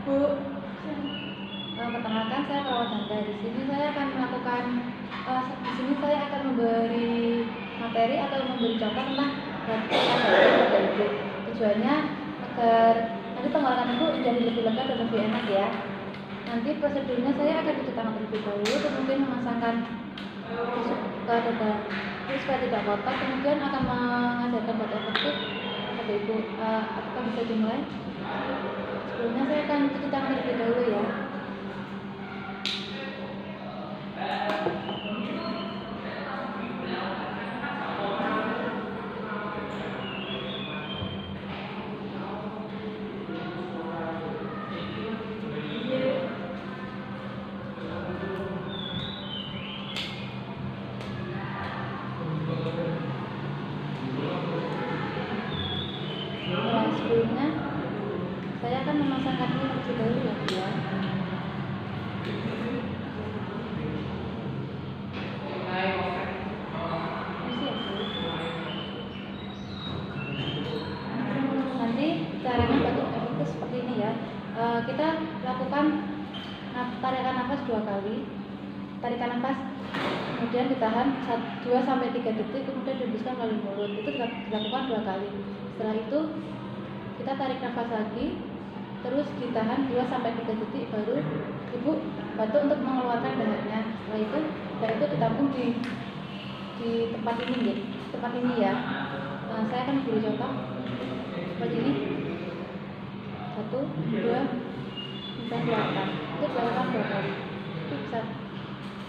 Bu, perkenalkan saya perawat Hanta. Di sini saya akan melakukan, di sini saya akan memberi materi atau memberi contoh tentang pada ibu. Tujuannya agar nanti tenggorokan ibu jadi lebih lega dan lebih enak ya. Nanti prosedurnya saya akan cuci tangan terlebih dahulu, kemudian memasangkan tusuk ke dada terus supaya tidak kotor, kemudian akan mengajarkan batu efektif pada ibu. Apakah bisa dimulai? Sebelumnya saya akan cuci tangan terlebih dahulu ya. Sebelumnya saya akan memasangkan ini terlebih dahulu ya Bu ya. Nanti caranya bentuk efektif seperti ini ya. Kita lakukan tarikan nafas 2 kali, tarikan nafas kemudian ditahan 2-3 detik, kemudian dihembuskan melalui mulut. Itu dilakukan 2 kali. Setelah itu kita tarik nafas lagi, terus ditahan 2-3 detik, baru ibu batuk untuk mengeluarkan dahaknya. Setelah itu darah itu ditampung di tempat ini ya. Saya akan beri contoh seperti ini. 1, 2, kita keluarkan. Itu dilakukan 2 kali. Itu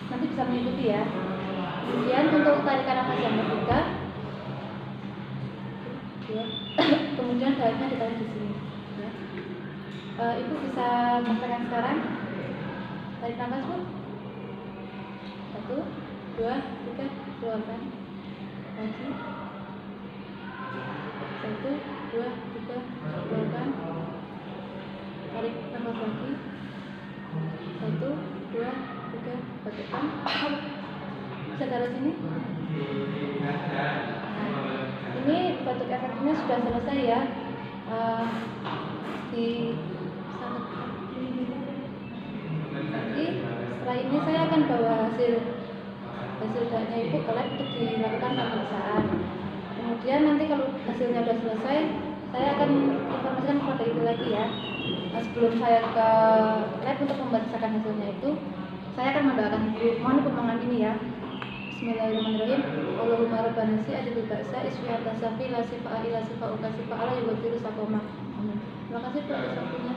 nanti bisa mengikuti ya. Kemudian untuk tarikan nafas yang ketiga, kemudian dahaknya ditarik di sini. Ya. Ibu bisa merasakan sekarang. Tarik nafas Bu. 1, 2, 3, keluarkan. Lagi. 1, 2, 3, keluarkan. Tarik nafas lagi. 1, 2, 3, batukkan. Bisa taruh sini. Ini batuk efektifnya sudah selesai ya. Nanti setelah ini saya akan bawa hasil dahaknya ibu ke lab untuk dilakukan pemeriksaan. Kemudian nanti kalau hasilnya sudah selesai, saya akan informasikan kepada ibu lagi ya. Sebelum saya ke lab untuk memeriksakan hasilnya itu, saya akan mendoakan ibu. Mohon ibu mengamini ya. Bismillahirrahmanirrahim. Allahumma rabbana si ajibil ba'sa isfi anta safi la sifa ila sifa uka sifa ala yubatiru sakoma. Amin. Terima kasih Bu atas waktunya.